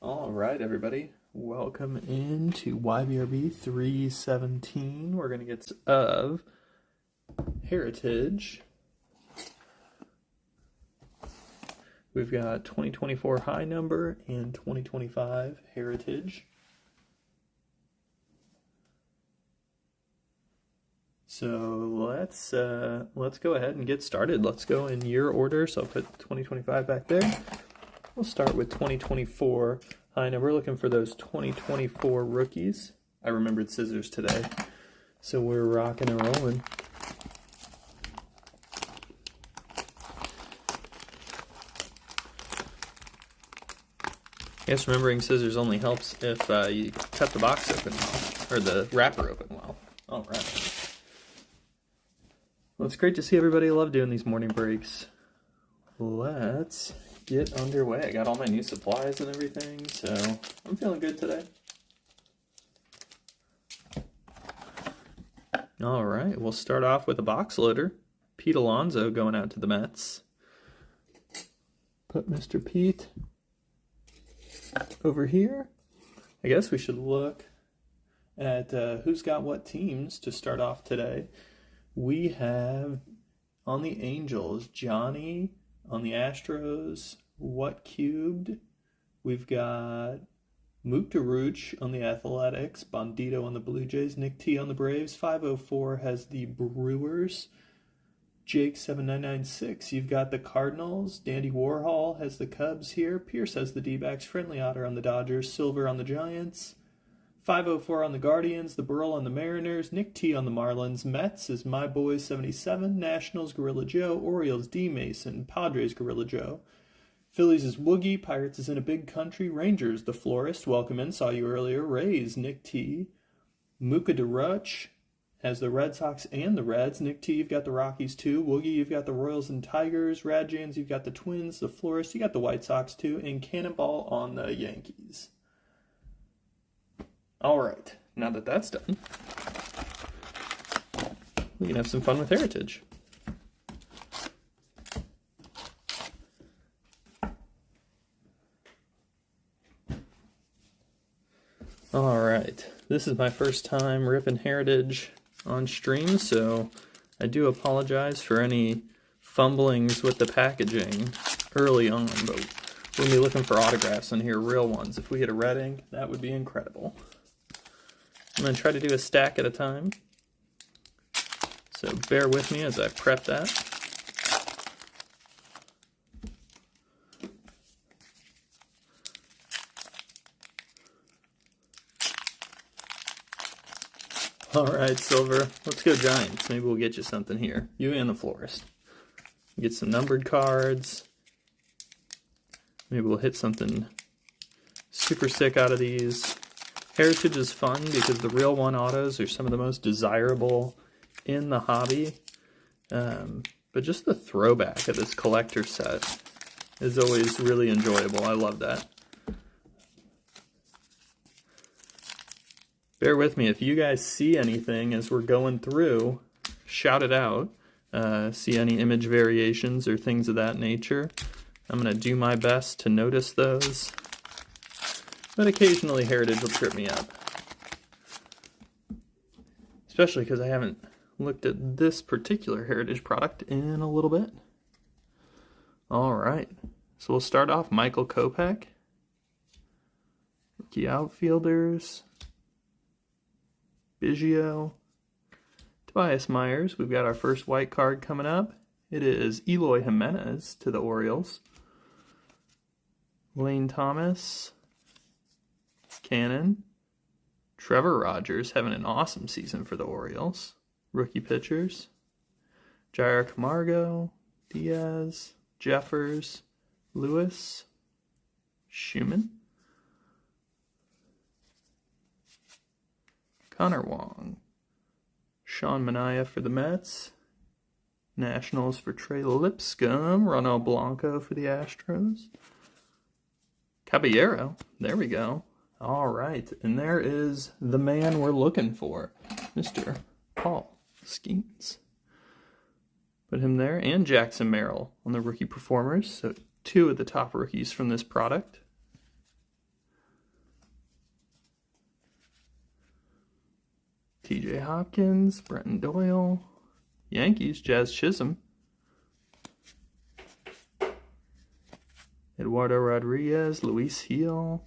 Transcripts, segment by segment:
All right, everybody. Welcome into YBRB 317. We're going to get of Heritage. We've got 2024 high number and 2025 Heritage. So let's go ahead and get started. Let's go in year order. So I'll put 2025 back there. We'll start with 2024 high number. We're looking for those 2024 rookies. I remembered scissors today, so we're rocking and rolling. I guess remembering scissors only helps if you cut the box open well, or the wrapper open well. All right. Well, it's great to see everybody. I love doing these morning breaks. Let's get underway. I got all my new supplies and everything, so I'm feeling good today. All right, we'll start off with a box loader. Pete Alonso going out to the Mets. Put Mr. Pete over here. I guess we should look at who's got what teams to start off today. We have on the Angels, Johnny. On the Astros, What Cubed? We've got Mook DeRuch on the Athletics, Bandito on the Blue Jays, Nick T on the Braves, 504 has the Brewers, Jake7996, you've got the Cardinals, Dandy Warhol has the Cubs here, Pierce has the D-backs, Friendly Otter on the Dodgers, Silver on the Giants, 504 on the Guardians, the Burl on the Mariners, Nick T on the Marlins, Mets is My Boys 77, Nationals Gorilla Joe, Orioles D Mason, Padres Gorilla Joe, Phillies is Woogie, Pirates is in a Big Country, Rangers the Florist, welcome in, saw you earlier, Rays Nick T, Muka DeRuch has the Red Sox and the Reds, Nick T you've got the Rockies too, Woogie you've got the Royals and Tigers, Radjans you've got the Twins, the Florist, you got the White Sox too, and Cannonball on the Yankees. All right, now that that's done, we can have some fun with Heritage. All right, this is my first time ripping Heritage on stream, so I do apologize for any fumblings with the packaging early on, but we'll be looking for autographs in here, real ones. If we get a red ink, that would be incredible. I'm going to try to do a stack at a time, so bear with me as I prep that. All right, Silver, let's go Giants. Maybe we'll get you something here. You and the Florist. Get some numbered cards. Maybe we'll hit something super sick out of these. Heritage is fun because the real one autos are some of the most desirable in the hobby. But just the throwback of this collector set is always really enjoyable. I love that. Bear with me. If you guys see anything as we're going through, shout it out. See any image variations or things of that nature. I'm going to do my best to notice those. But occasionally Heritage will trip me up. Especially because I haven't looked at this particular Heritage product in a little bit. Alright, so we'll start off Michael Kopech. Rookie outfielders. Biggio. Tobias Myers. We've got our first white card coming up. It is Eloy Jimenez to the Orioles. Lane Thomas. Cannon. Trevor Rogers having an awesome season for the Orioles. Rookie pitchers. Jair Camargo, Diaz, Jeffers, Lewis, Schumann. Connor Wong. Sean Manaea for the Mets. Nationals for Trey Lipscomb. Ronald Blanco for the Astros. Caballero. There we go. All right, and there is the man we're looking for, Mr. Paul Skeens. Put him there, and Jackson Merrill on the rookie performers, so two of the top rookies from this product. TJ Hopkins, Brenton Doyle, Yankees, Jazz Chisholm, Eduardo Rodriguez, Luis Heel,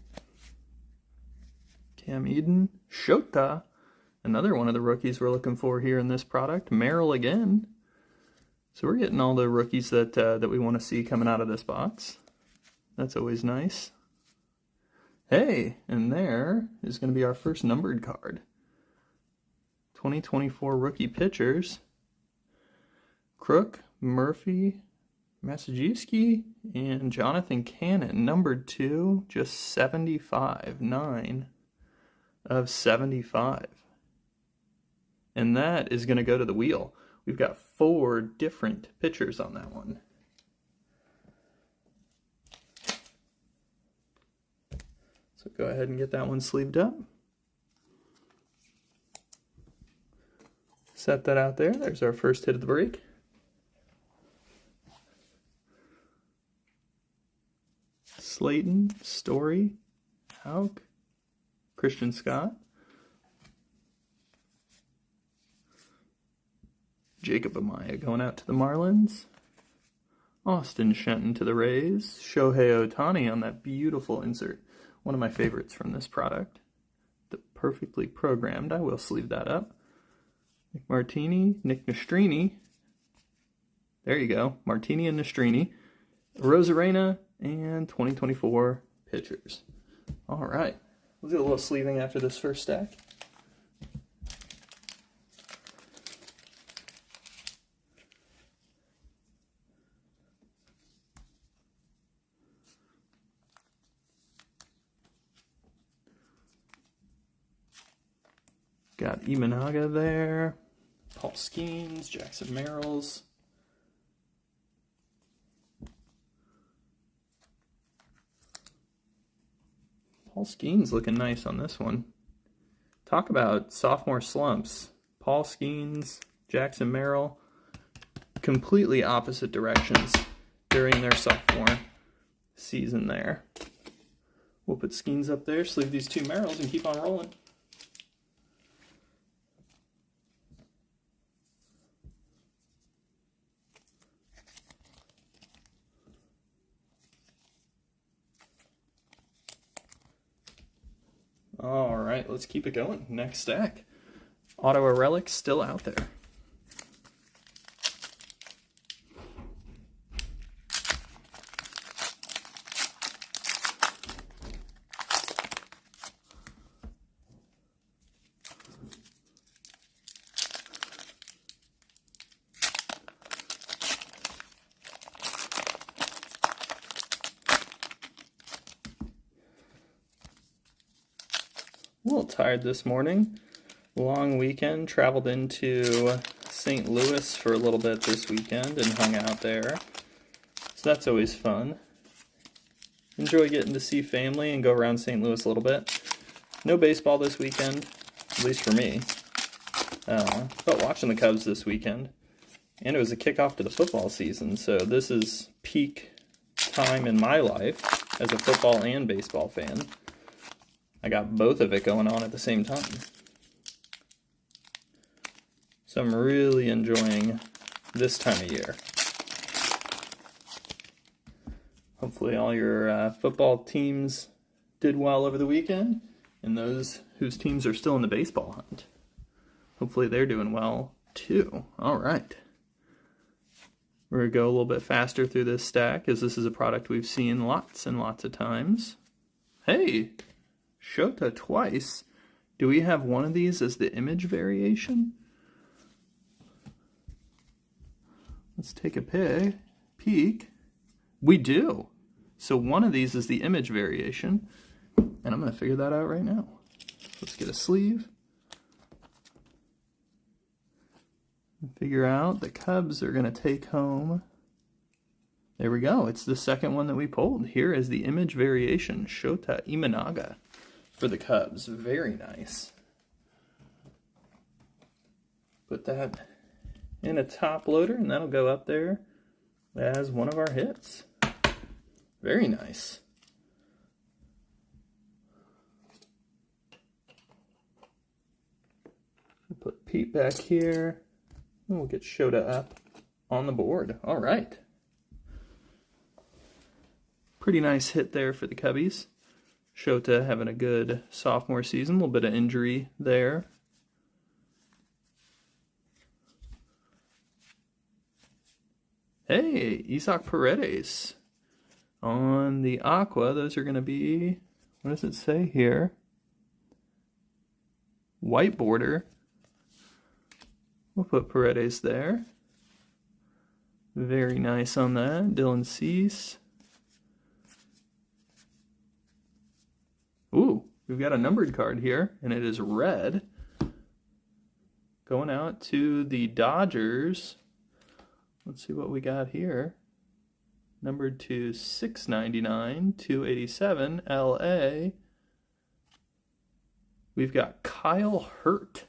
Cam Eden, Shota, another one of the rookies we're looking for here in this product, Merrill again. So we're getting all the rookies that we want to see coming out of this box. That's always nice. Hey, and there is going to be our first numbered card. 2024 rookie pitchers. Crook, Murphy, Masajewski, and Jonathan Cannon. Numbered 2, just 75. 9 of 75. And that is going to go to the wheel. We've got 4 different pitchers on that one. So go ahead and get that one sleeved up. Set that out there. There's our first hit of the break. Slayton, Story, Hauk, Christian Scott, Jacob Amaya going out to the Marlins, Austin Shenton to the Rays, Shohei Ohtani on that beautiful insert. One of my favorites from this product. The perfectly programmed. I will sleeve that up. Nick Martini, Nick Nastrini. There you go. Martini and Nastrini. Rosarena and 2024 pitchers. All right. We'll do a little sleeving after this first stack. Got Imanaga there, Paul Skeens, Jackson Merrills. Paul Skeens looking nice on this one. Talk about sophomore slumps. Paul Skeens, Jackson Merrill, completely opposite directions during their sophomore season there. We'll put Skeens up there, sleeve these 2 Merrills, and keep on rolling. All right, let's keep it going. Next stack. Ottawa Relics still out there. A little tired this morning. Long weekend. Traveled into St. Louis for a little bit this weekend and hung out there. So that's always fun. Enjoy getting to see family and go around St. Louis a little bit. No baseball this weekend, at least for me. But watching the Cubs this weekend. And it was a kickoff to the football season, so this is peak time in my life as a football and baseball fan. I got both of it going on at the same time. So I'm really enjoying this time of year. Hopefully all your football teams did well over the weekend, and those whose teams are still in the baseball hunt. Hopefully they're doing well too. All right. We're going to go a little bit faster through this stack, as this is a product we've seen lots and lots of times. Hey! Shota twice. Do we have one of these as the image variation? Let's take a peek. We do. So one of these is the image variation, and I'm going to figure that out right now. Let's get a sleeve. And figure out the Cubs are going to take home. There we go. It's the second one that we pulled. Here is the image variation, Shota Imanaga. For the Cubs. Very nice. Put that in a top loader, and that'll go up there as one of our hits. Very nice. Put Pete back here. And we'll get Shota up on the board. All right. Pretty nice hit there for the Cubbies. Shota having a good sophomore season. A little bit of injury there. Hey, Isaac Paredes on the Aqua. Those are going to be, what does it say here? White border. We'll put Paredes there. Very nice on that. Dylan Cease. Ooh, we've got a numbered card here, and it is red. Going out to the Dodgers. Let's see what we got here. Numbered to 699, 287, LA. We've got Kyle Hurt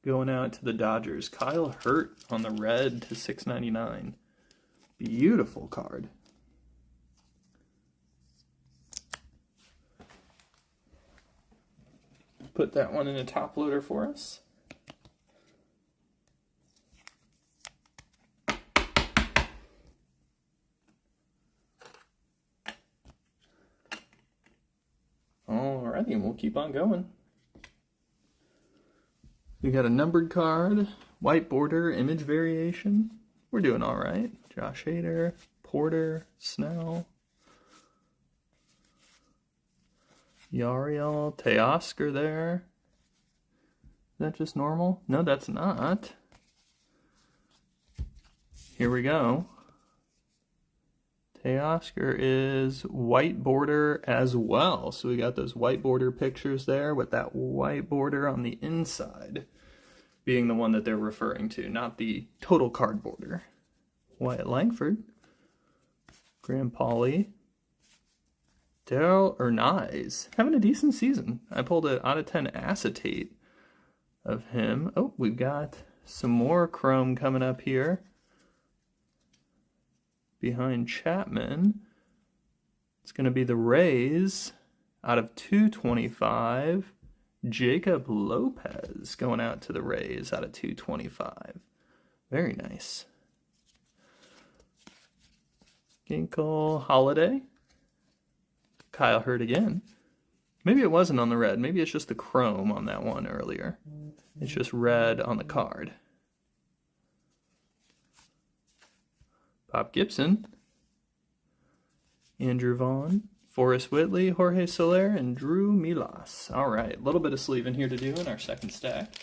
going out to the Dodgers. Kyle Hurt on the red to 699. Beautiful card. Put that one in a top loader for us. Alrighty, and we'll keep on going. We got a numbered card, white border, image variation. We're doing all right. Josh Hader, Porter, Snell, Yariel, Teoscar there. Is that just normal? No, that's not. Here we go. Teoscar is white border as well. So we got those white border pictures there with that white border on the inside being the one that they're referring to, not the total card border. Wyatt Langford, Graham Pauley, Darrell Ernaiz, having a decent season. I pulled an out of 10 acetate of him. Oh, we've got some more chrome coming up here. Behind Chapman, it's going to be the Rays out of 225. Jacob Lopez going out to the Rays out of 225. Very nice. Ginkle, Holiday. Kyle Hurt again. Maybe it wasn't on the red. Maybe it's just the chrome on that one earlier. It's just red on the card. Bob Gibson, Andrew Vaughn, Forrest Whitley, Jorge Soler, and Drew Milas. All right, a little bit of sleeving here to do in our second stack.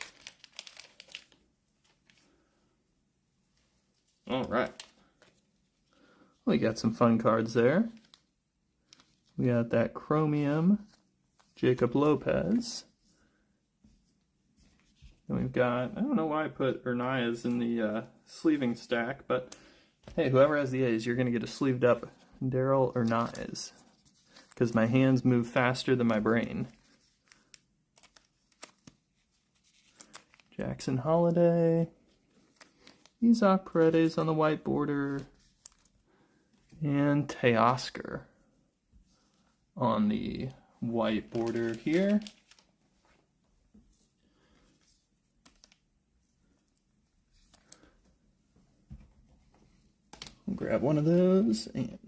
All right. We got some fun cards there. We got that Chromium, Jacob Lopez. And we've got, I don't know why I put Ernaiz in the sleeving stack, but hey, whoever has the A's, you're going to get a sleeved up Darrell Ernaiz. Because my hands move faster than my brain. Jackson Holiday. Isaac Paredes on the white border. And Teoscar on the white border here. I'll grab one of those and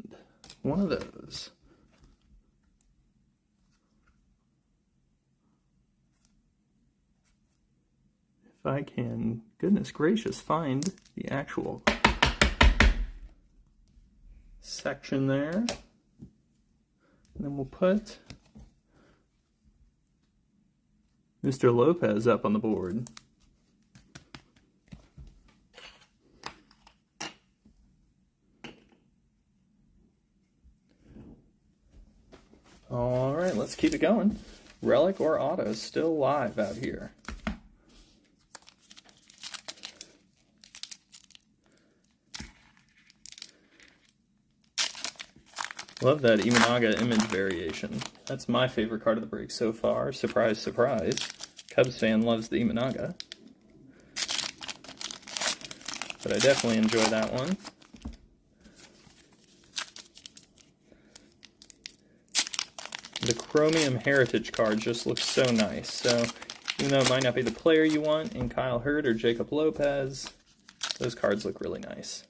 one of those. If I can, goodness gracious, find the actual section there. And then we'll put Mr. Lopez up on the board. All right, let's keep it going. Relic or auto still live out here. Love that Imanaga image variation. That's my favorite card of the break so far. Surprise, surprise. Cubs fan loves the Imanaga. But I definitely enjoy that one. The Chromium Heritage card just looks so nice. So Even though it might not be the player you want in Kyle Hurd or Jacob Lopez, those cards look really nice.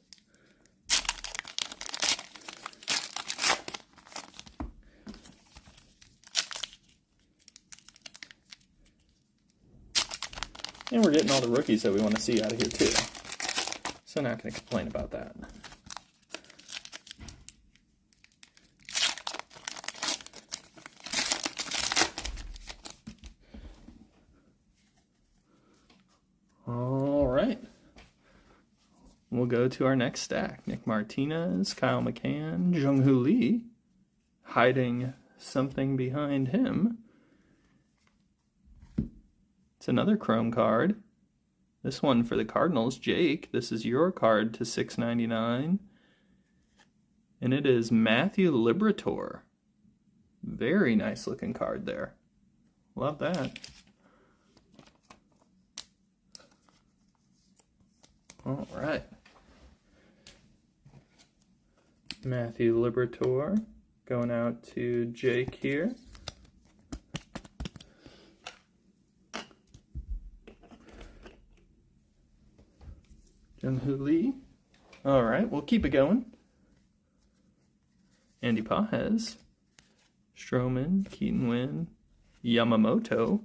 And we're getting all the rookies that we want to see out of here too. So not going to complain about that. All right. We'll go to our next stack. Nick Martinez, Kyle McCann, Jung-Hoo Lee, hiding something behind him. It's another Chrome card. This one for the Cardinals, Jake. This is your card to $6.99. And it is Matthew Liberatore. Very nice looking card there. Love that. All right. Matthew Liberatore going out to Jake here. Jung-Hoo Lee. All right, we'll keep it going. Andy Pajes, Stroman, Keaton Wynn, Yamamoto,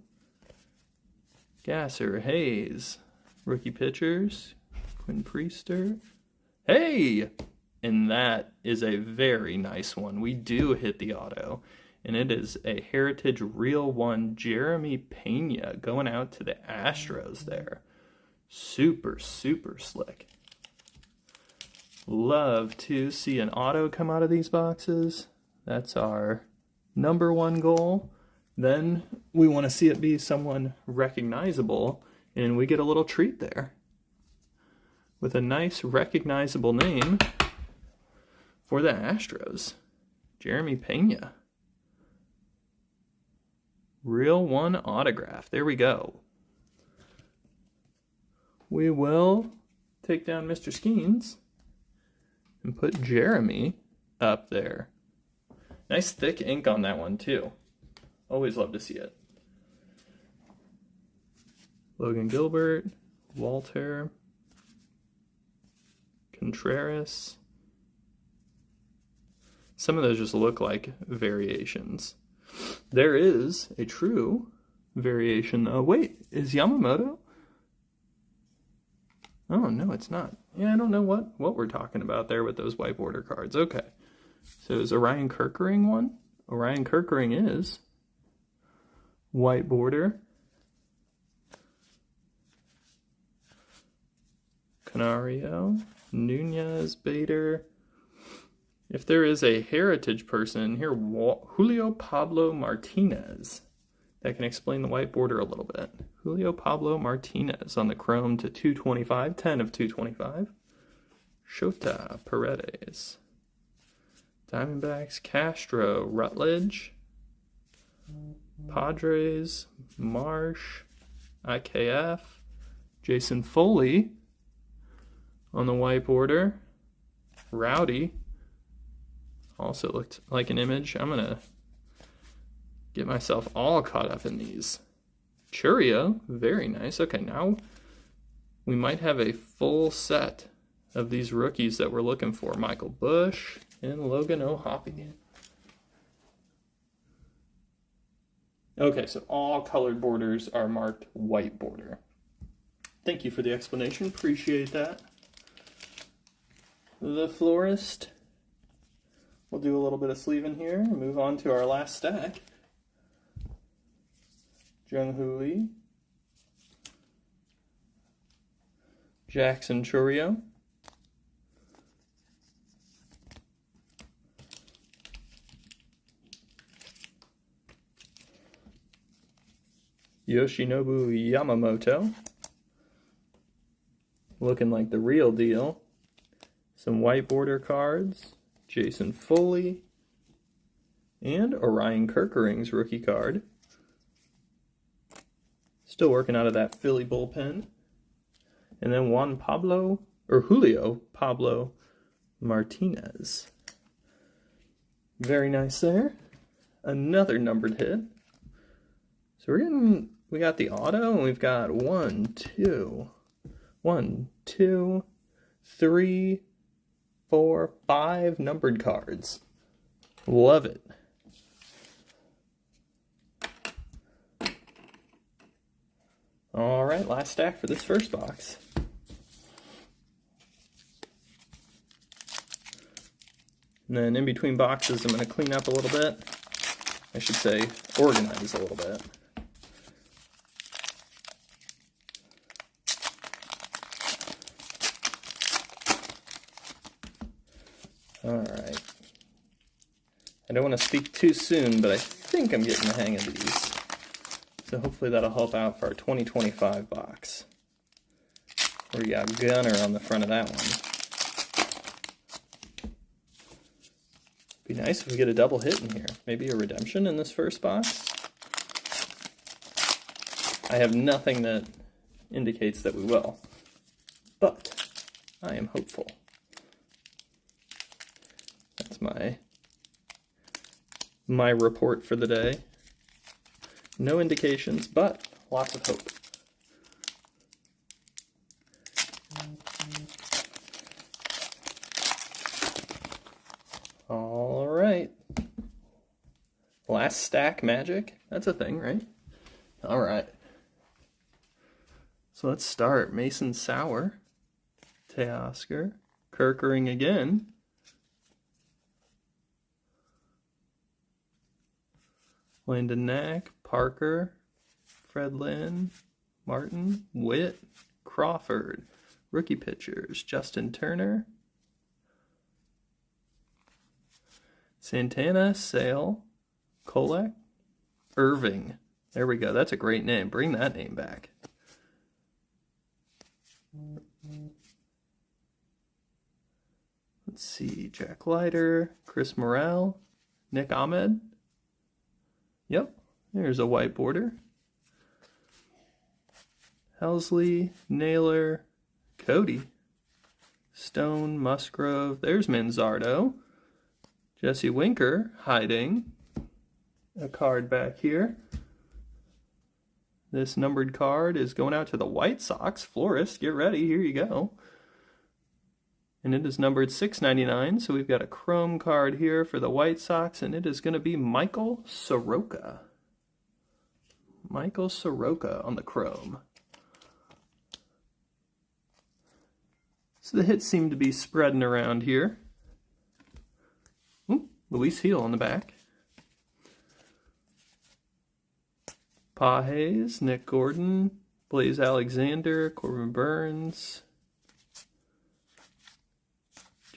Gasser, Hayes, rookie pitchers, Quinn Priester. Hey! And that is a very nice one. We do hit the auto. And it is a Heritage Real One Jeremy Pena going out to the Astros there. Super, super slick. Love to see an auto come out of these boxes. That's our #1 goal. Then we want to see it be someone recognizable, and we get a little treat there with a nice recognizable name for the Astros. Jeremy Pena. Real One autograph. There we go. We will take down Mr. Skeens and put Jeremy up there. Nice thick ink on that one too. Always love to see it. Logan Gilbert, Walter, Contreras. Some of those just look like variations. There is a true variation though. Wait, is Yamamoto? Oh, no, it's not. Yeah, I don't know what we're talking about there with those white border cards. Okay. So is Orion Kerkering one? Orion Kerkering is white border. Canario, Nunez, Bader. If there is a heritage person here, Julio Pablo Martinez. That can explain the white border a little bit. Julio Pablo Martinez on the chrome to 225, 10 of 225. Shota Paredes. Diamondbacks, Castro, Rutledge. Padres, Marsh, IKF. Jason Foley on the white border. Rowdy. Also looked like an image. I'm going to get myself all caught up in these. Churio, very nice. Okay, now we might have a full set of these rookies that we're looking for. Michael Bush and Logan O'Hoppe. Okay, so all colored borders are marked white border. Thank you for the explanation. Appreciate that. The florist. We'll do a little bit of sleeving here and move on to our last stack. Jung-Hoo Lee, Jackson Chourio, Yoshinobu Yamamoto, looking like the real deal. Some white border cards, Jason Foley, and Orion Kerkering's rookie card. Still working out of that Philly bullpen. And then Julio Pablo Martinez. Very nice there. Another numbered hit. So we're getting we got the auto, and we've got 1, 2, 3, 4, 5 numbered cards. Love it. All right, last stack for this first box. And then in between boxes, I'm going to clean up a little bit. I should say, organize a little bit. All right. I don't want to speak too soon, but I think I'm getting the hang of these. So hopefully that'll help out for our 2025 box. We got Gunner on the front of that one. Be nice if we get a double hit in here. Maybe a redemption in this first box. I have nothing that indicates that we will, but I am hopeful. That's my report for the day. No indications, but lots of hope. All right. Last stack magic. That's a thing, right? All right. So let's start. Mason Sauer, Teoscar, Kirkering again. Landon Knack, Parker, Fred Lynn, Martin, Witt, Crawford. Rookie pitchers, Justin Turner, Santana, Sale, Kolek, Irving. There we go. That's a great name. Bring that name back. Let's see. Jack Leiter, Chris Morrell, Nick Ahmed. Yep, there's a white border. Helsley, Naylor, Cody, Stone, Musgrove. There's Manzardo. Jesse Winker hiding a card back here. This numbered card is going out to the White Sox. Florist, get ready. Here you go. And it is numbered 699, so we've got a chrome card here for the White Sox, and it is going to be Michael Soroka. Michael Soroka on the chrome. So the hits seem to be spreading around here. Ooh, Luis Heel on the back. Pages, Nick Gordon, Blaze Alexander, Corbin Burns,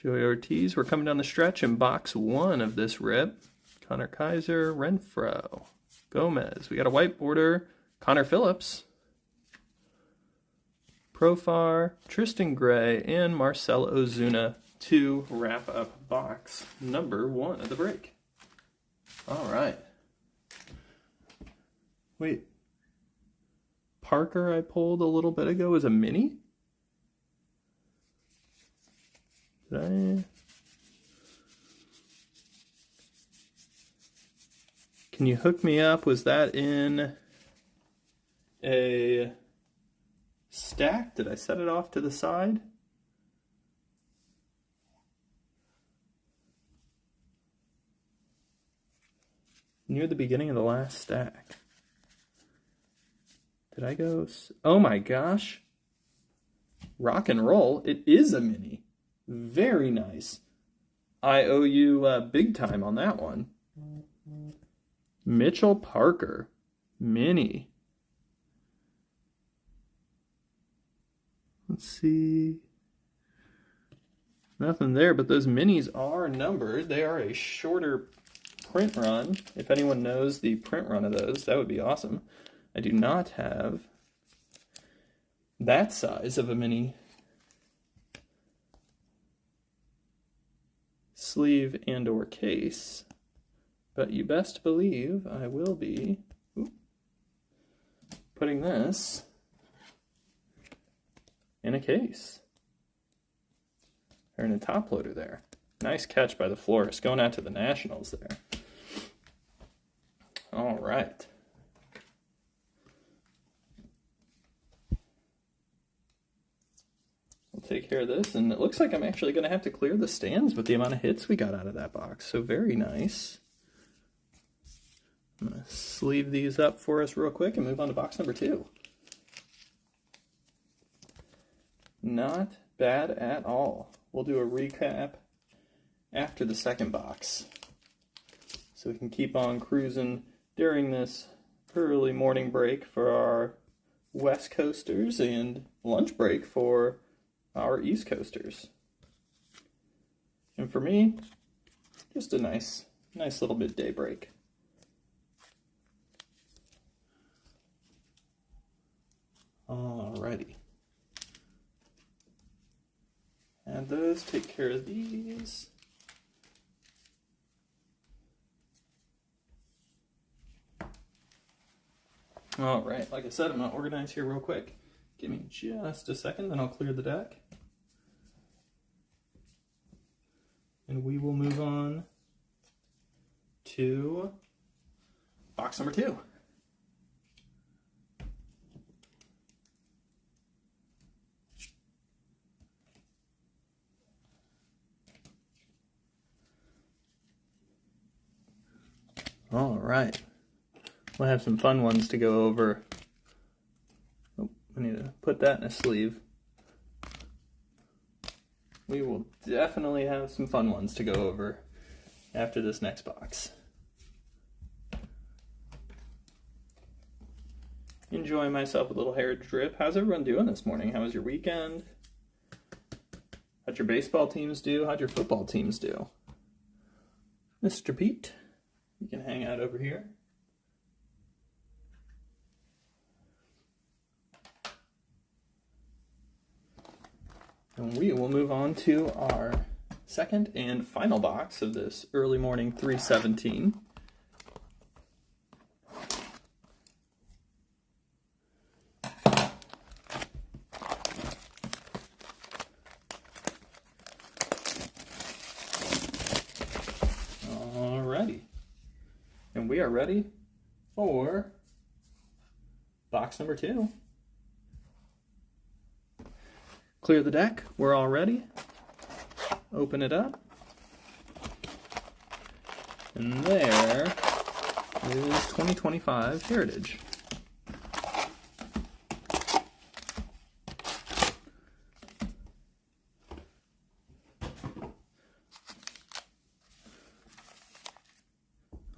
Joey Ortiz. We're coming down the stretch in box 1 of this rip. Connor Kaiser, Renfroe, Gomez. We got a white border, Connor Phillips, Profar, Tristan Gray, and Marcell Ozuna to wrap up box number 1 of the break. All right. Wait. Parker I pulled a little bit ago is a mini? Did I? Can you hook me up? Was that in a stack? Did I set it off to the side? Near the beginning of the last stack. Did I go? Oh my gosh. Rock and roll. It is a mini. Very nice. I owe you big time on that one. Mitchell Parker. Mini. Let's see. Nothing there, but those minis are numbered. They are a shorter print run. If anyone knows the print run of those, that would be awesome. I do not have that size of a mini sleeve and or case, but you best believe I will be putting this in a case, or in a top loader there. Nice catch by the florist, going out to the Nationals there. All right. take care of this, and it looks like I'm actually going to have to clear the stands with the amount of hits we got out of that box. So very nice. I'm going to sleeve these up for us real quick and move on to box number 2. Not bad at all. We'll do a recap after the second box, so we can keep on cruising during this early morning break for our West Coasters and lunch break for our East Coasters. And for me, just a nice little midday break. Alrighty. Add those, take care of these. Alright, like I said, I'm going to organize here real quick. Give me just a second, then I'll clear the deck. And we will move on to box number 2. Alright. We'll have some fun ones to go over. Oh, I need to put that in a sleeve. We will definitely have some fun ones to go over after this next box. Enjoying myself a little hair drip. How's everyone doing this morning? How was your weekend? How'd your baseball teams do? How'd your football teams do? Mr. Pete, you can hang out over here. And we will move on to our second and final box of this early morning 317. Alrighty. And we are ready for box number 2. Clear the deck. We're all ready. Open it up. And there is 2025 Heritage.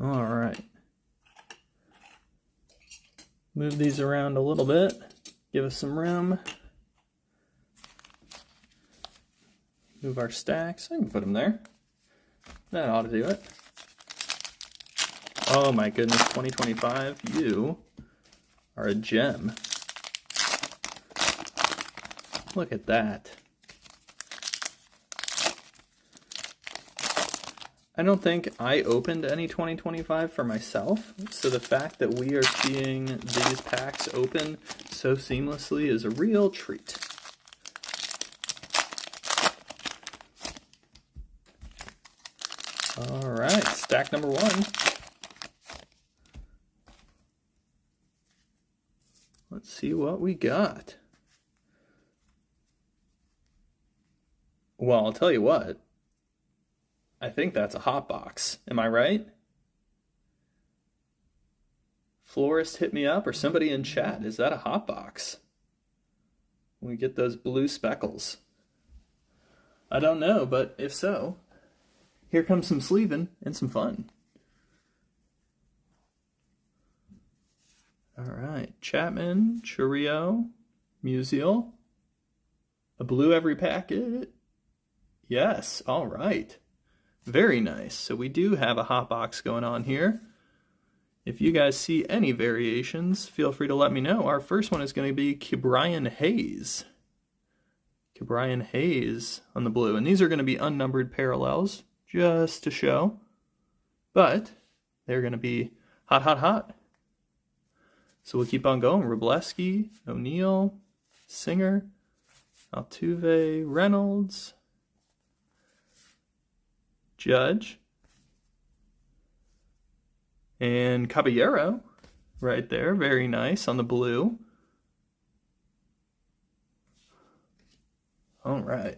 All right. Move these around a little bit. Give us some room. Move our stacks. I can put them there. That ought to do it. Oh my goodness, 2025, you are a gem. Look at that. I don't think I opened any 2025 for myself, so the fact that we are seeing these packs open so seamlessly is a real treat. All right, stack number 1. Let's see what we got. Well, I'll tell you what. I think that's a hot box. Am I right? Florist hit me up, or somebody in chat. Is that a hot box? We get those blue speckles. I don't know, but if so, here comes some sleeving and some fun. All right, Chapman, Chourio, Musial, a blue every packet. Yes, all right. Very nice. So we do have a hot box going on here. If you guys see any variations, feel free to let me know. Our first one is going to be Ke'Bryan Hayes. Ke'Bryan Hayes on the blue. And these are going to be unnumbered parallels, just to show. But they're going to be hot, hot, hot. So we'll keep on going. Wroblewski, O'Neill, Singer, Altuve, Reynolds, Judge, and Caballero right there. Very nice on the blue. All right.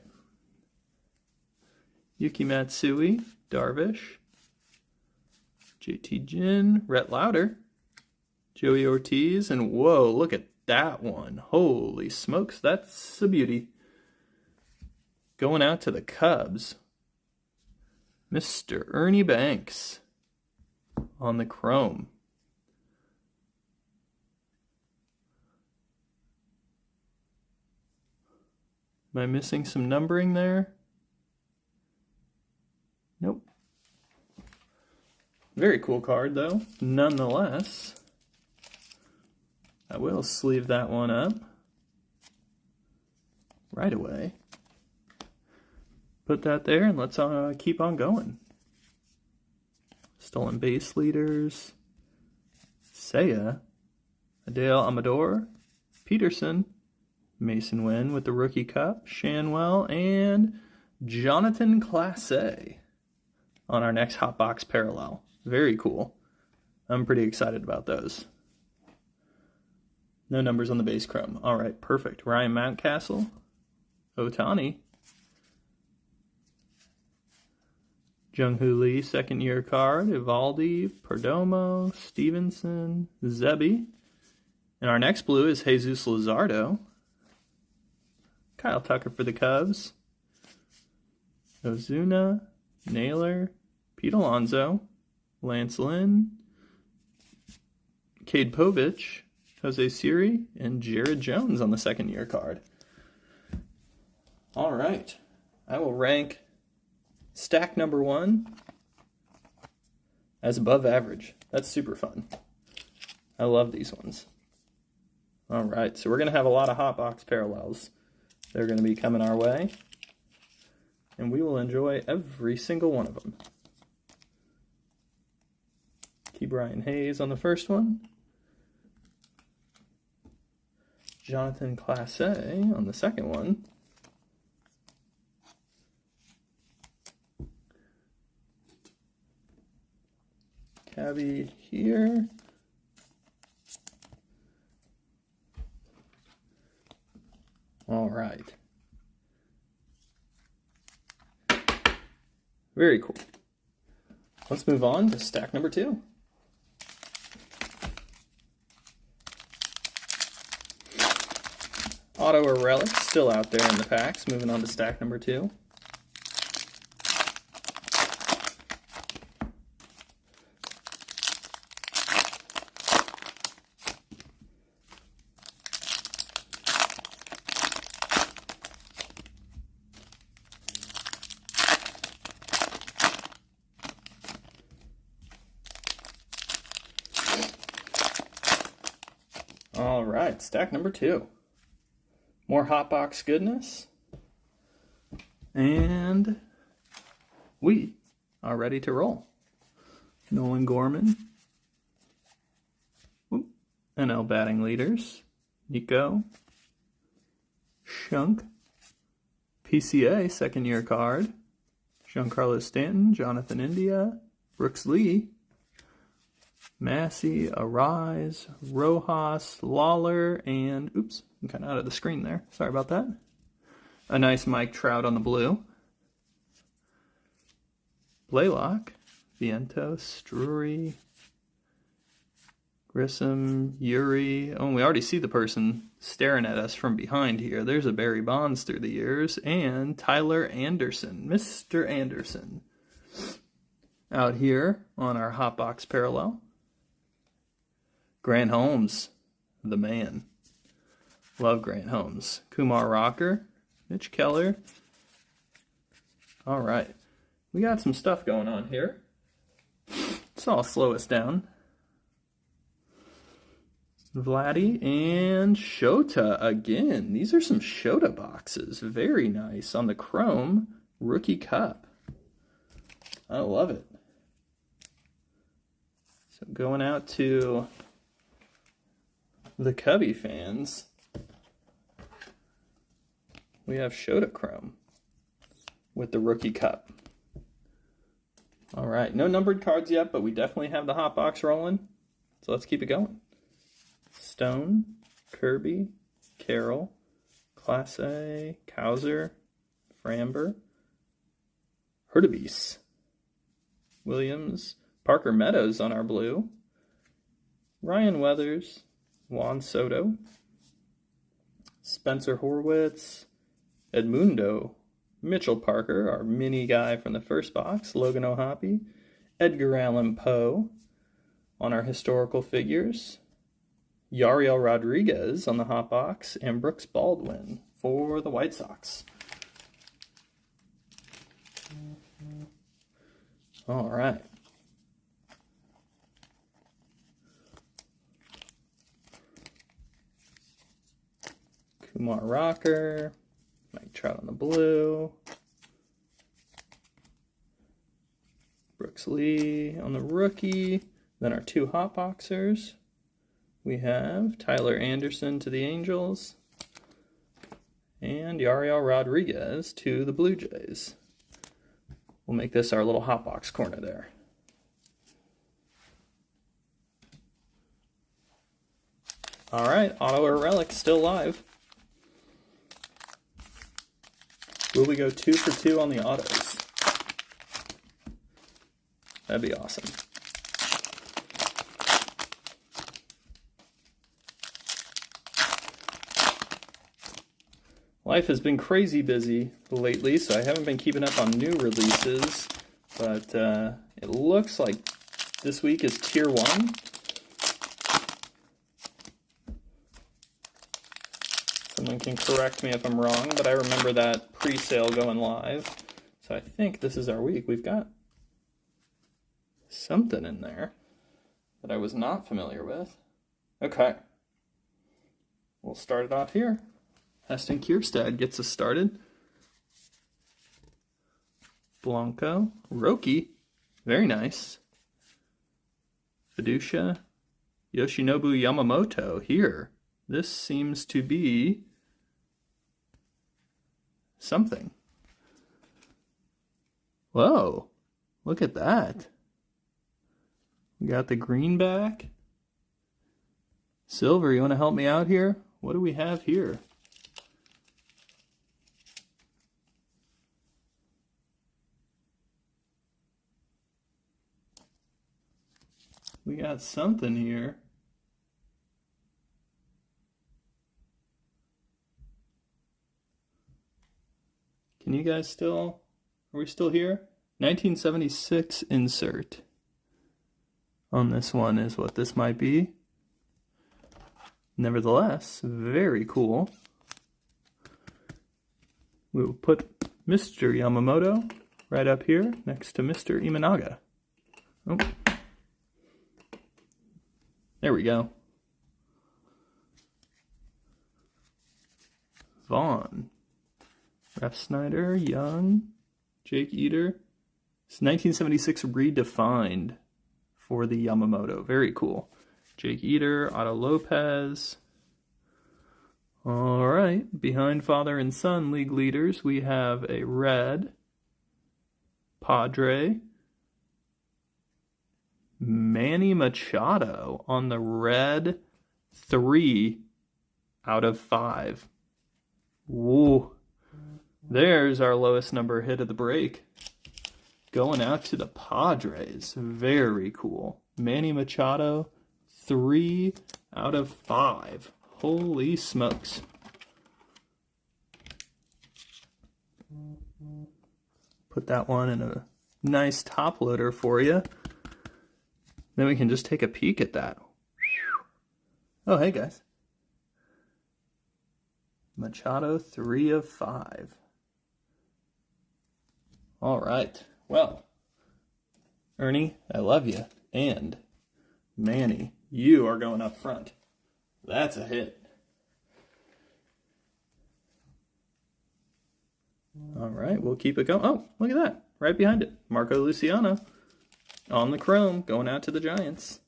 Yuki Matsui, Darvish, JT Jin, Rhett Lauder, Joey Ortiz, and whoa, look at that one. Holy smokes, that's a beauty. Going out to the Cubs, Mr. Ernie Banks on the chrome. Am I missing some numbering there? Nope. Very cool card, though, nonetheless. I will sleeve that one up right away. Put that there, and let's keep on going. Stolen base leaders. Seiya. Adele Amador. Peterson. Mason Wynn with the Rookie Cup. Shanwell. And Jonathan Clase on our next Hot Box Parallel. Very cool. I'm pretty excited about those. No numbers on the base chrome. All right, perfect. Ryan Mountcastle. Otani. Jung-Hoo Lee, second year card. Evaldi, Perdomo, Stevenson, Zebby. And our next blue is Jesus Luzardo. Kyle Tucker for the Cubs. Ozuna, Naylor, Pete Alonso, Lance Lynn, Cade Povich, Jose Siri, and Jared Jones on the second year card. All right. I will rank stack number 1 as above average. That's super fun. I love these ones. All right, so we're going to have a lot of Hot Box Parallels. They're going to be coming our way, and we will enjoy every single one of them. Key Brian Hayes on the first one. Jonathan Clase on the second one. Cabby here. All right. Very cool. Let's move on to stack number 2. Auto or Relic still out there in the packs. Moving on to stack number 2. All right, stack number 2. More Hot Box goodness. And we are ready to roll. Nolan Gorman. NL batting leaders. Nico. Shunk. PCA second year card. Giancarlo Stanton. Jonathan India. Brooks Lee. Massey, Arise, Rojas, Lawler, and, oops, I'm kind of out of the screen there. Sorry about that. A nice Mike Trout on the blue. Blaylock, Vientos, Drury, Grissom, Yuri. Oh, we already see the person staring at us from behind here. There's a Barry Bonds through the years. And Tyler Anderson, Mr. Anderson. Out here on our Hot Box Parallel. Grant Holmes, the man. Love Grant Holmes. Kumar Rocker, Mitch Keller. All right. We got some stuff going on here. So I'll slow us down. Vladdy and Shota again. These are some Shota boxes. Very nice on the chrome Rookie Cup. I love it. So going out to the Cubby fans, we have Shota Chrome with the Rookie Cup. All right, no numbered cards yet, but we definitely have the hot box rolling. So let's keep it going. Stone, Kirby, Carroll, Class A, Kauser, Framber, Hurtubise, Williams, Parker Meadows on our blue, Ryan Weathers, Juan Soto, Spencer Horwitz, Edmundo, Mitchell Parker, our mini guy from the first box, Logan O'Hoppe, Edgar Allan Poe on our historical figures, Yariel Rodriguez on the hot box, and Brooks Baldwin for the White Sox. All right. Kumar Rocker, Mike Trout on the blue, Brooks Lee on the rookie. Then our two hot boxers. We have Tyler Anderson to the Angels and Yariel Rodriguez to the Blue Jays. We'll make this our little hot box corner there. All right, auto or relic still live. Will we go 2 for 2 on the autos? That'd be awesome. Life has been crazy busy lately, so I haven't been keeping up on new releases, but it looks like this week is Tier 1. Someone can correct me if I'm wrong, but I remember that pre-sale going live. So I think this is our week. We've got something in there that I was not familiar with. Okay. We'll start it off here. Heston Kierstad gets us started. Blanco. Roki. Very nice. Fiducia. Yoshinobu Yamamoto here. This seems to be something. Whoa. Look at that. We got the greenback. Silver, you want to help me out here? What do we have here? We got something here. Can you guys still, are we still here? 1976 insert on this one is what this might be. Nevertheless, very cool. We will put Mr. Yamamoto right up here next to Mr. Imanaga. Oh. There we go. Vaughn. Ref Snyder, Young, Jake Eater. It's 1976 redefined for the Yamamoto. Very cool. Jake Eater, Otto Lopez. All right. Behind father and son league leaders, we have a red Padre. Manny Machado on the red 3 out of 5. Whoa. There's our lowest number hit of the break. Going out to the Padres. Very cool. Manny Machado, 3 out of 5. Holy smokes. Put that one in a nice top loader for you. Then we can just take a peek at that. Oh, hey guys. Machado, 3 of 5. All right. Well, Ernie, I love you. And Manny, you are going up front. That's a hit. All right, we'll keep it going. Oh, look at that. Right behind it. Marco Luciano on the chrome, going out to the Giants.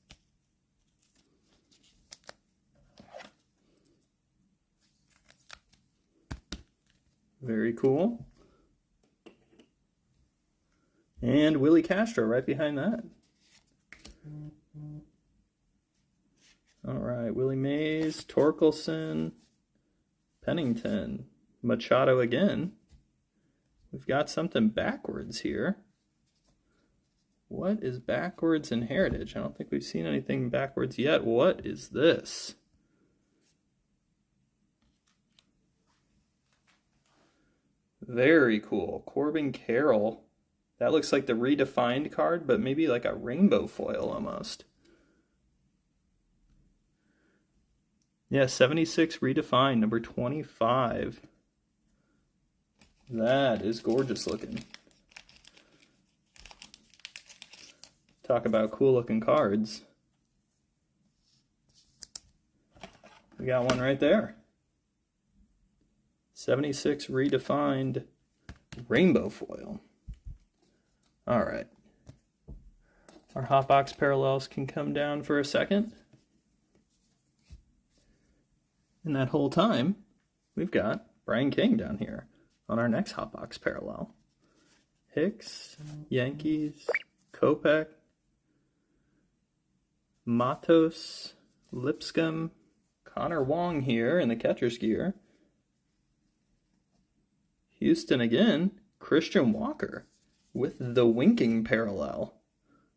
Very cool. And Willie Castro right behind that. All right, Willie Mays, Torkelson, Pennington. Machado again. We've got something backwards here. What is backwards in Heritage? I don't think we've seen anything backwards yet. What is this? Very cool. Corbin Carroll. That looks like the redefined card, but maybe like a rainbow foil almost. Yeah, 76 redefined, number 25. That is gorgeous looking. Talk about cool looking cards. We got one right there. 76 redefined rainbow foil. All right. Our hotbox parallels can come down for a second. And that whole time, we've got Brian King down here on our next hotbox parallel. Hicks, Yankees, Kopech, Matos, Lipscomb, Connor Wong here in the catcher's gear. Houston again, Christian Walker with the winking parallel.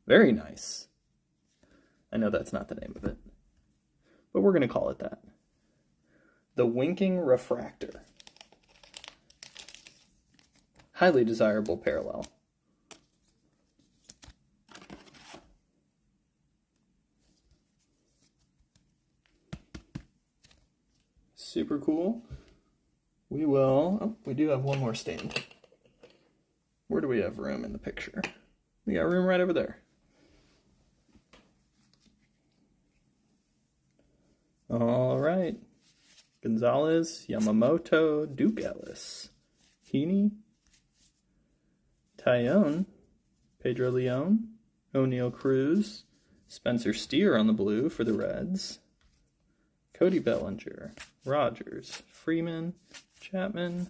Very nice. I know that's not the name of it, but we're going to call it that. The winking refractor. Highly desirable parallel. Super cool. We do have one more stand. Where do we have room in the picture? We got room right over there. All right. Gonzalez, Yamamoto, Duke Ellis, Heaney, Tyone, Pedro Leon, O'Neill Cruz, Spencer Steer on the blue for the Reds, Cody Bellinger, Rogers, Freeman, Chapman,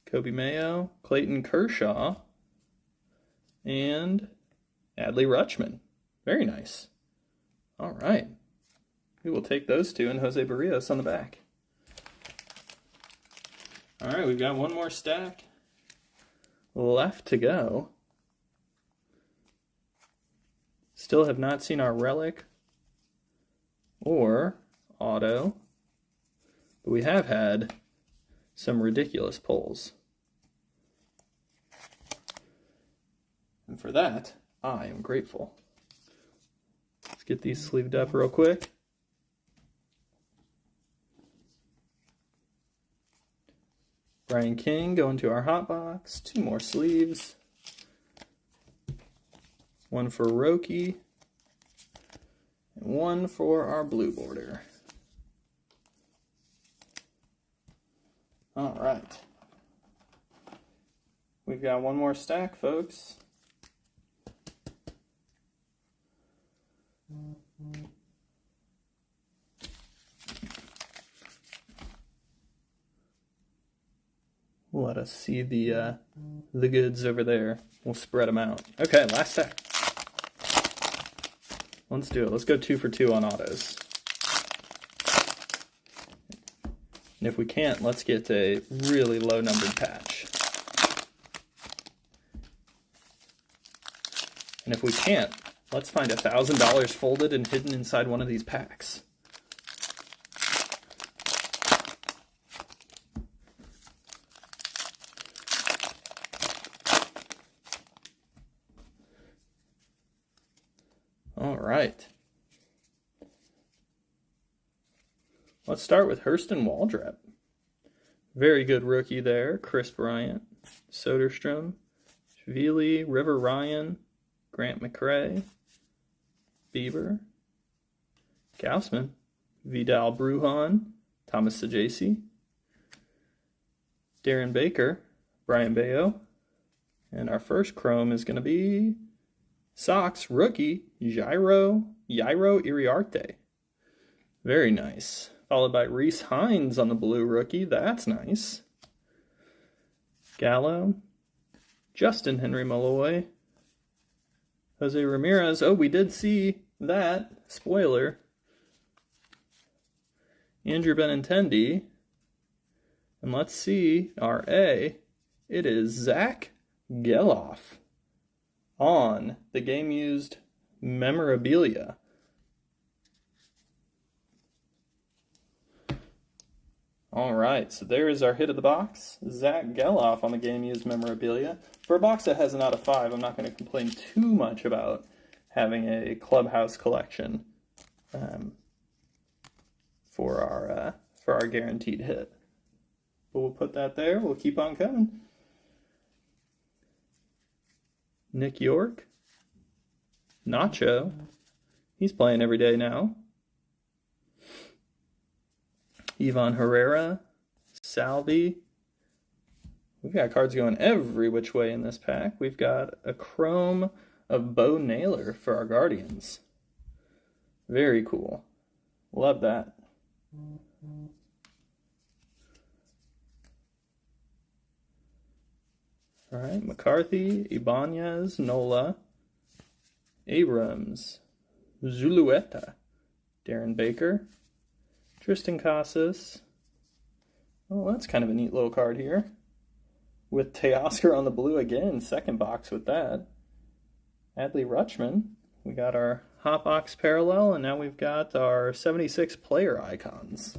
Kobe Mayo, Clayton Kershaw, and Adley Rutschman. Very nice. All right. We will take those two and Jose Barrios on the back. All right, we've got one more stack left to go. Still have not seen our relic or auto, but we have had some ridiculous pulls. And for that, I am grateful. Let's get these sleeved up real quick. Brian King going to our hot box. 2 more sleeves. One for Roki. And one for our blue border. All right. We've got one more stack, folks. Let us see the goods over there. We'll spread them out. Okay, last stack. Let's do it. Let's go 2 for 2 on autos. And if we can't, let's get a really low numbered patch. And if we can't, let's find $1,000 folded and hidden inside one of these packs. All right. Let's start with Hurston Waldrep. Very good rookie there. Chris Bryant, Soderstrom, Shvili, River Ryan, Grant McRae, Bieber, Gausman, Vidal Brujan, Thomas Sajaci, Darren Baker, Brian Bayo, and our first chrome is going to be Sox rookie Jairo Iriarte. Very nice. Followed by Reese Hines on the blue rookie. That's nice. Gallo, Justin Henry Malloy, Jose Ramirez. Oh, we did see that. Spoiler. Andrew Benintendi. And let's see our A. It is Zach Geloff on the game used memorabilia. All right, so there is our hit of the box. Zach Geloff on the game used memorabilia. For a box that has an out of 5, I'm not going to complain too much about having a clubhouse collection for our guaranteed hit. But we'll put that there. We'll keep on coming. Nick York. Nacho. He's playing every day now. Ivan Herrera. Salvi. We've got cards going every which way in this pack. We've got a chrome of Bo Naylor for our Guardians. Very cool. Love that. All right, McCarthy, Ibanez, Nola, Abrams, Zulueta, Darren Baker, Tristan Casas. Oh, that's kind of a neat little card here. With Teoscar on the blue again, second box with that. Adley Rutschman. We got our hot box parallel, and now we've got our 76 player icons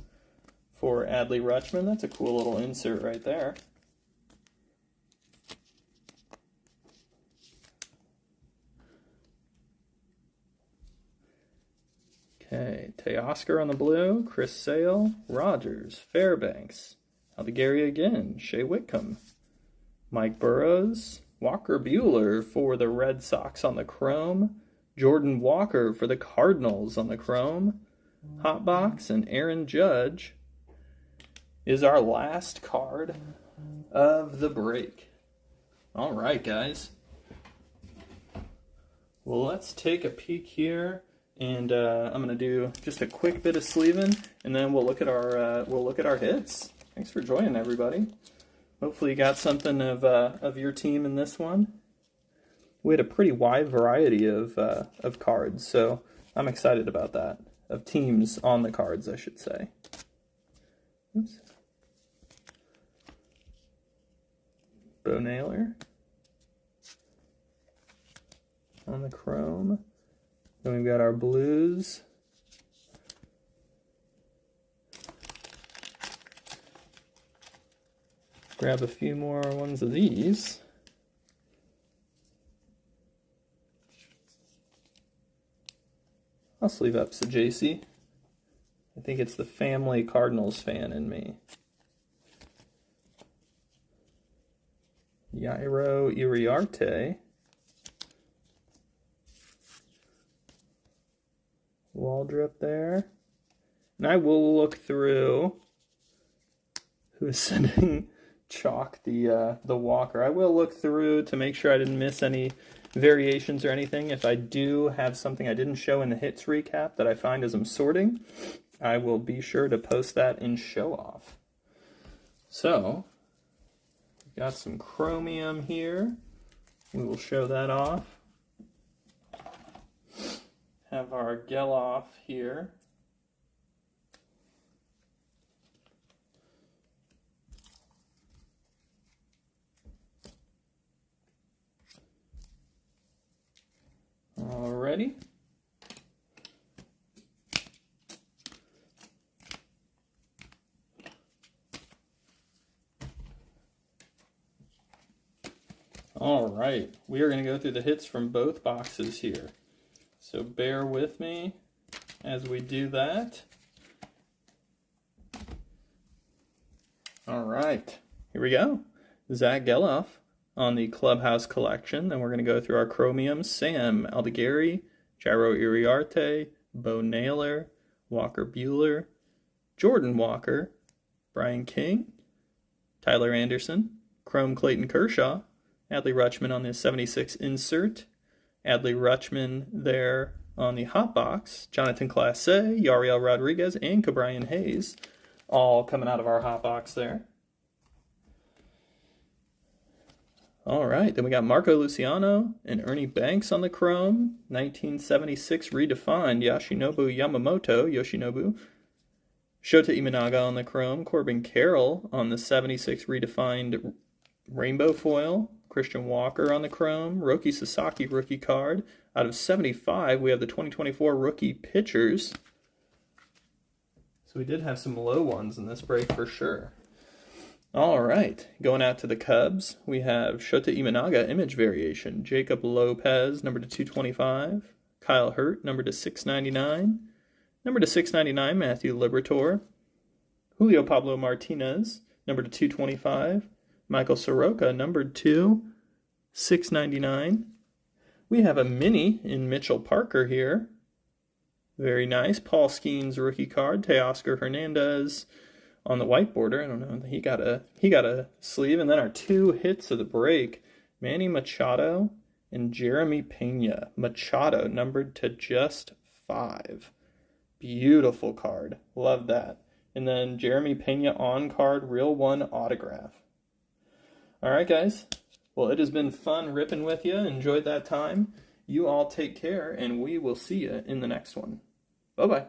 for Adley Rutschman. That's a cool little insert right there. Okay, Teoscar on the blue, Chris Sale, Rogers, Fairbanks, Aldegari again, Shea Whitcomb, Mike Burrows, Walker Buehler for the Red Sox on the chrome, Jordan Walker for the Cardinals on the chrome, Hotbox, and Aaron Judge is our last card of the break. All right, guys. Well, let's take a peek here. And I'm gonna do just a quick bit of sleeving, and then we'll look at our hits. Thanks for joining, everybody. Hopefully you got something of your team in this one. We had a pretty wide variety of cards, so I'm excited about that. Of teams on the cards, I should say. Oops. Bo Naylor on the chrome. Then we've got our blues. Grab a few more ones of these. I'll sleeve up JC. I think it's the family Cardinals fan in me. Jairo Iriarte. Waldrop there. And I will look through who's sending Chalk the Walker. I will look through to make sure I didn't miss any variations or anything. If I do have something I didn't show in the hits recap that I find as I'm sorting, I will be sure to post that in show off. So, we've got some chromium here. We will show that off. Have our Geloff here. Alrighty. Alright, we are going to go through the hits from both boxes here. So bear with me as we do that. All right, here we go. Zach Geloff on the Clubhouse Collection. Then we're going to go through our chromium. Sam Aldegari, Jairo Iriarte, Bo Naylor, Walker Buehler, Jordan Walker, Brian King, Tyler Anderson, Chrome Clayton Kershaw, Adley Rutschman on the 76 insert, Adley Rutschman there on the hot box, Jonathan Clase, Yariel Rodriguez, and Cabrian Hayes, all coming out of our hot box there. All right, then we got Marco Luciano and Ernie Banks on the chrome, 1976 redefined, Yoshinobu Yamamoto, Shota Imanaga on the chrome. Corbin Carroll on the 76 redefined rainbow foil. Christian Walker on the chrome. Roki Sasaki rookie card. Out of 75, we have the 2024 rookie pitchers. So we did have some low ones in this break for sure. All right, going out to the Cubs, we have Shota Imanaga image variation. Jacob Lopez, number to 225. Kyle Hurt, number to 699. Number to 699, Matthew Liberatore. Julio Pablo Martinez, number to 225. Michael Soroka, numbered to 699. We have a mini in Mitchell Parker here. Very nice. Paul Skeens rookie card. Teoscar Hernandez on the white border. I don't know. He got a sleeve. And then our two hits of the break, Manny Machado and Jeremy Pena. Machado numbered to just 5. Beautiful card. Love that. And then Jeremy Pena on card, real one autograph. All right, guys. Well, it has been fun ripping with you. Enjoyed that time. You all take care, and we will see you in the next one. Bye-bye.